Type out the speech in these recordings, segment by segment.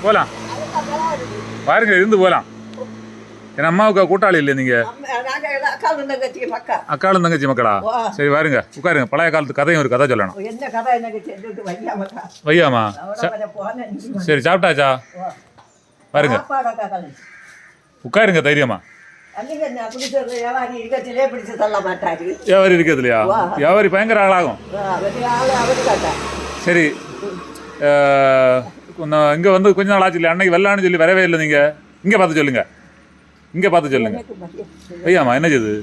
போகலாம் பாருங்க இருந்து போகலாம். என் அம்மாவுக்கு கூட்டாளி இல்லை நீங்க? அக்காளும் தங்கச்சி மக்களா? சரி பாருங்க உட்காருங்க. பழைய காலத்து கதையும் ஒரு கதை சொல்லணும். வையாமா? சரி சாப்பிட்டாச்சா? பாருங்க உட்காருங்க தைரியமா. வியாபாரி இருக்கிறதுலையா? வியாபாரி பயங்கர ஆளாகும். சரி இங்கே வந்து கொஞ்ச நாள் ஆச்சு இல்லை? அன்னைக்கு வெள்ளான்னு சொல்லி வரவே இல்லை. நீங்கள் இங்கே பார்த்து சொல்லுங்க. இங்கே பார்த்து சொல்லுங்க. ஐயாம்மா என்ன செய்யுது?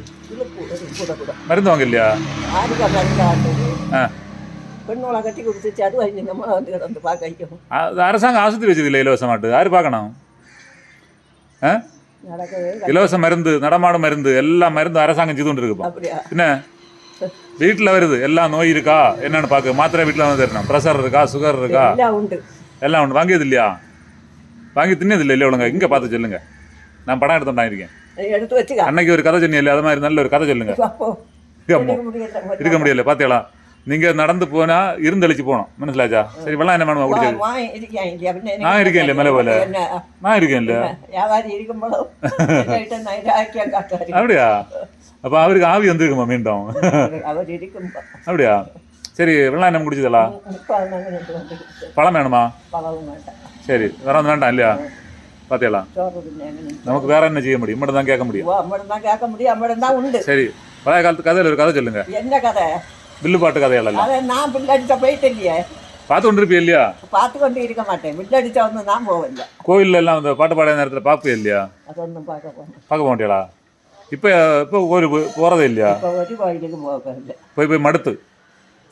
மருந்து வாங்க இல்லையா? அரசாங்கம் ஆஸ்பத்திரி வச்சது இல்லை இலவசமாட்டு? யாரு பார்க்கணும்? இலவச மருந்து, நடமாடும் மருந்து, எல்லா மருந்து அரசாங்கம் செய்து கொண்டு இருக்குப்பா. என்ன வீட்டில் வருது எல்லா நோய் இருக்கா என்னன்னு பார்க்க மாத்திரை வீட்டில் வந்து தரணும். ப்ரெஷர் இருக்கா, சுகர் இருக்கா, எல்லாம் உண்டு. வாங்கியது இல்லையா? வாங்கி தின்னது இல்லை இல்லையா? ஒழுங்க இங்கே பார்த்து சொல்லுங்க. நான் படம் எடுத்துட்டான் இருக்கேன். அன்னைக்கு ஒரு கதை சொன்னீங்க, அது மாதிரி நல்ல ஒரு கதை சொல்லுங்க. இருக்க முடியல பாத்தியலா? நீங்க நடந்து போனா இருந்தளிச்சு போனோம். மனசிலாச்சா? சரி வெள்ளம் என்ன பண்ணுவா குடிச்சது? நான் இருக்கேன் இல்லையா மேலே போல? நான் இருக்கேன் இல்லையா? அப்படியா? அப்ப அவருக்கு ஆவி வந்துருக்குமா மீண்டும்? அப்படியா? சரி வெள்ளம் என்ன குடிச்சதா? பழம் வேணுமா? சரி வேற ஒன்றும் வேண்டாம் இல்லையா? பாத்தியலாம் நமக்கு வேற என்ன செய்ய முடியும்? மட்டும் தான் கேட்க முடியும். சரி பழைய காலத்து கதையில் ஒரு கதை சொல்லுங்க. என்ன கதை? வில்லு பாட்டு கதையெல்லாம். நான் பில்லு அடிச்ச போயிட்டு இல்லையே, பார்த்து கொண்டு இருப்பீ இல்லையா? பார்த்து கொண்டு இருக்க மாட்டேன். வில்லு அடிச்சா வந்து நான் போவேன். கோயில்ல எல்லாம் அந்த பாட்டு பாட நேரத்தில் பார்ப்பே இல்லையா? அதொன்னும் பார்க்க மாட்டியாளா? இப்போ இப்போ கோயில் போறதே இல்லையா? ஒரு கோயிலுக்கு போக போய் மடுத்து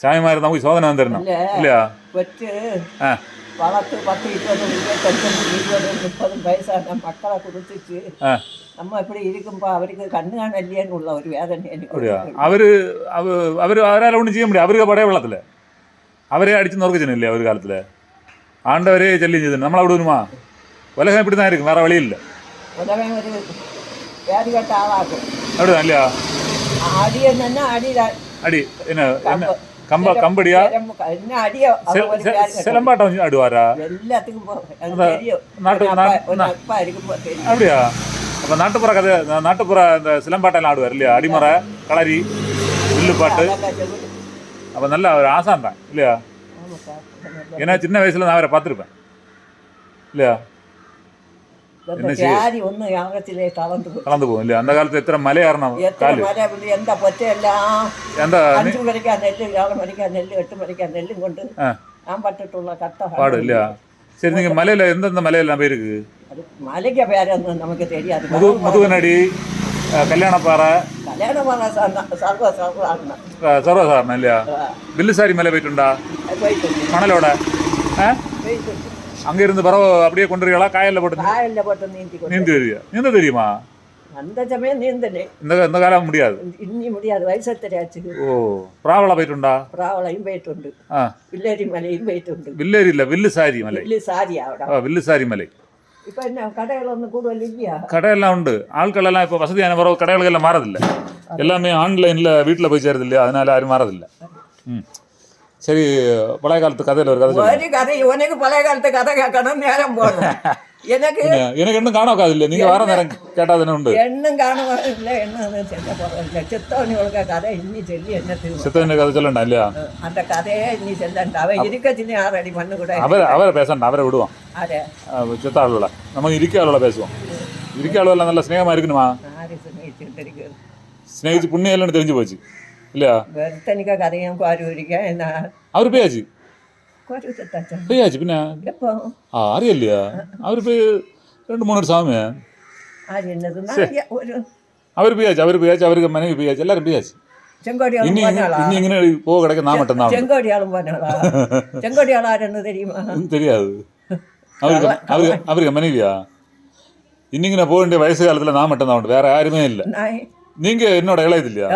சாமிமாரி தான் போய் சோதனை வந்துடணும் இல்லையா? வச்சு வளர்த்து 10, 20, 25, 30 வயசான மக்களை கொடுத்துச்சு. நம்ம எப்படி இருக்கும்பா, அவருக்கு கண்ணு காண இல்லையன்னு உள்ள ஒரு வேதனை. அவரால் ஒன்றும் செய்ய முடியாது. அவருக்கு படைய வெள்ளத்தில் அவரே அடிச்சு நொறுக்கச்சணும் இல்லையா? ஒரு காலத்தில் ஆண்டவரே செல்லிஞ்சது. நம்மளை விடணுமா? உலகம் இப்படி தான் இருக்கு, வேற வழி இல்லை. உலகம் ஒரு வேறு கட்ட ஆளாகும். அப்படிதான் இல்லையா? அடி என்னன்னா அடி என்ன கம்படியா சிலம்பாட்டம் ஆடுவாரா? அப்படியா? அப்ப நாட்டுப்புற கதை, நாட்டுப்புற இந்த சிலம்பாட்டம் ஆடுவார் இல்லையா? அடிமறை, களரி, வில்லு பாட்டு. அப்ப நல்ல ஒரு ஆசான் தான் இல்லையா? ஏன்னா சின்ன வயசுல நான் அவரை பார்த்துருப்பேன் இல்லையா? கலந்து போகும் இல்லையா? அந்த காலத்துல எத்தனை மலை ஏறணும், பாடு இல்லையா? சரி நீங்க மலையில எந்தெந்த மலையெல்லாம் போயிருக்கு? மலைக்கு பேர் நமக்கு தெரியாது. முதுகுநடி, கல்யாணப்பாறை, சர்வசாரணம் இல்லையா? வில்லுசாரி மலை போயிட்டுண்டா? மணலோட அங்க இருந்து பரவ அப்படியே கொண்டுருக்கா? காயல்ல போட்டு நீந்தி வருவியா? நீந்த தெரியுமா? அந்த சமயம் நீந்தனே. இந்த காலம் முடியாது, இன்னி முடியாது, வயசு தெரியாச்சு. ஓ பிராவலா போயிட்டுண்டா? பிராவலையும் போயிட்டு, வில்லேரி மலையும் போயிட்டு. வில்லேரி இல்ல, வில்லுசாரி மலை. வில்லுசாரி மலை. இப்ப என்ன கடைகள் ஒன்று கூடுதல் இல்லையா? கடையெல்லாம் உண்டு. ஆட்கள் எல்லாம் இப்போ வசதியான பிறகு கடைகள் எல்லாம் மாறதில்லை. எல்லாமே ஆன்லைன்ல வீட்டில் போய் சேருது இல்லையா? அதனால யாரும் மாறதில்லை. சரி பழைய காலத்து கதையில் ஒரு கதை. உனக்கு பழைய காலத்து கதை கேட்கணும், நேரம் போகணும். எனக்கு இன்னும் காண உட்காது இல்லை. நீங்கள் வர நேரம் கேட்டாதுன்னு உண்டு. எண்ணும் காண இல்லை, என்ன செல்ல போகிறதில்லை. சித்தவனியோட கதை இன்னி சொல்லி என்ன சித்தவனி கதை சொல்லண்டா இல்லையா? அந்த கதையே இன்னி செல்லண்டா. அவன் இருக்கச்சின்னு 6 அடி மண்ணு கூட அவரை பேசண்டா, அவரை விடுவான். அதே சித்த ஆளுவல நமக்கு இருக்க ஆளுவல பேசுவோம். இருக்க ஆளுவெல்லாம் நல்லா ஸ்நேகமாக இருக்கணுமா? ஸ்நேகிச்சு புண்ணியம் இல்லைன்னு தெரிஞ்சு போச்சு இல்லையா? வெறுத்தனிக்கா கதையும் என்ன அவரு பேயாச்சு பேயாச்சு பின்ன அறியலையா? அவரு போய் 2-3 வருஷம் ஆகுமே. அவரு பேயாச்சு, அவருக்கு மனைவி பேயாச்சு, எல்லாரும் பேயாச்சு. இன்னும் போக கிடைக்க நான் மட்டும் தான். தெரியாது. அவருக்கு மனைவியா? இன்னைக்கு நான் போக வேண்டிய வயசு காலத்துல நான் மட்டும் தான் உண்டு, வேற யாருமே இல்லை. நீங்க என்னோட இளையது இல்லையா?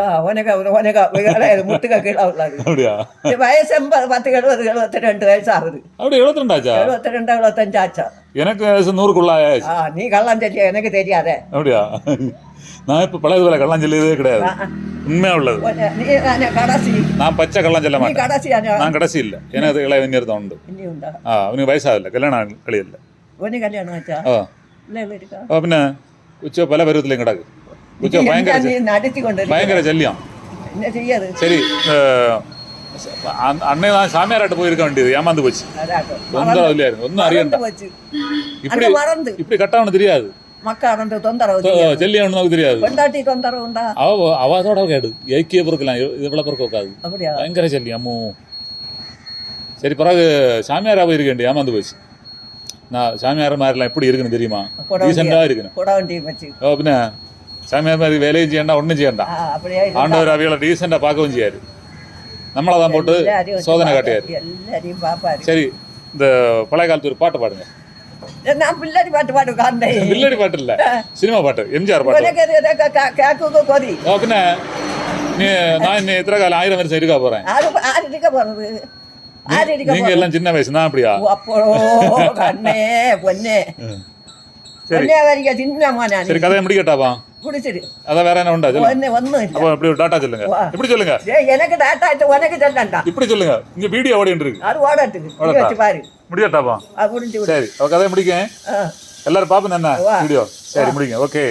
அப்படியா? வயசு 10, 70, 72 வயசு ஆகுது. அப்படி 72 ஆச்சா? 72, 75 ஆச்சா? எனக்கு வயசு 100க்குள்ள ஆயாச்சு. நீ கள்ளம் சொல்லியா? எனக்கு தெரியாதே. அப்படியா? நான் இப்ப பழைய வேலை கள்ளம் சொல்லியதே கிடையாது, உண்மையா உள்ளது. நான் பச்சை கள்ளம் சொல்ல மாட்டேன். நான் கடைசி இல்லை, எனக்கு இளையவங்க தான் உண்டு. அவனுக்கு வயசாகல, கல்யாணம் கழியல. ஒன்னு கல்யாணம் ஆச்சா ஓ இல்லை இருக்கா ഓ പിന്നെ ഉച്ച പല പരുവത്തിലും കിടക്ക് ഉച്ച நடத்தி கொண்டு ഭയങ്കര ശല്യം என்ன செய்யாது சரி அன்னை தான் சாமியாராட்ட போயிருக்க வேண்டியது ஏமாந்து போச்சு தொந்தரவு இல்லையாரு ஒன்றும் அறியண்டா இப்படி இப்படி கட்டவனு தெரியாது மக்கள் தொந்தரவு செல்லியவனு நமக்கு தெரியாது கொண்டாட்டி தொந்தரவு உண்டா அவதோட கேடு ஏக்கிய பொறுக்கலாம் இவ்வளவு பொறுக்க வைக்காது அப்படியா பயங்கர செல்லியம் அம்மோ சரி பிறகு சாமியாரா போயிருக்க வேண்டிய ஏமாந்து போச்சு நான் சாமியார் மாதிரிலாம் எப்படி இருக்குன்னு தெரியுமா டீசெண்டாக இருக்கணும் கொட வண்டி வச்சு ஓ பின்ன சாமியார் மாதிரி வேலையும் செய்யண்டா ஒன்றும் செய்யண்டா அப்படியே ஆண்டவர் அவைகளை டீசெண்டாக பார்க்கவும் செய்யாரு நம்மளை தான் போட்டு சோதனை காட்டியாரு எல்லாரையும் பாப்பாரு சரி இந்த பழைய காலத்து ஒரு பாட்டு பாடுங்க நான் பிள்ளாடி பாட்டு பாடுவேன் பிள்ளடி பாட்டு இல்ல சினிமா பாட்டு எம்ஜிஆர் பாட்டு கேக்கு கோரி ஓ பின்ன நீ நான் இன்னும் எத்தனை காலம் 1000 வருஷம் இருக்கா போறேன் ஆறு இருக்க போறது நீங்க எல்லாம் சின்ன வயசு நான் அப்படியா அப்போ கண்ணே பொண்ணே பொண்ணே வரைக்கும் சின்னம்மா நான் சரி கதையை முடிக்கட்டாப்பா பிடிச்சிரு அதான் வேற என்ன உண்டா சொல்லுங்க ஒன்றும் அப்போ இப்படி ஒரு டாட்டா சொல்லுங்க இப்படி சொல்லுங்க எனக்கு டாட்டா உனக்கு சொல்லண்டா இப்படி சொல்லுங்க இங்க வீடியோ ஓடிட்டு இருக்கு அது ஓடட்டுக்கு வச்சு பாரு முடியட்டாப்பா முடிஞ்சு சரி அவ கதையை முடிக்க எல்லாரும் பாப்பேன் என்ன வீடியோ சரி முடிங்க ஓகே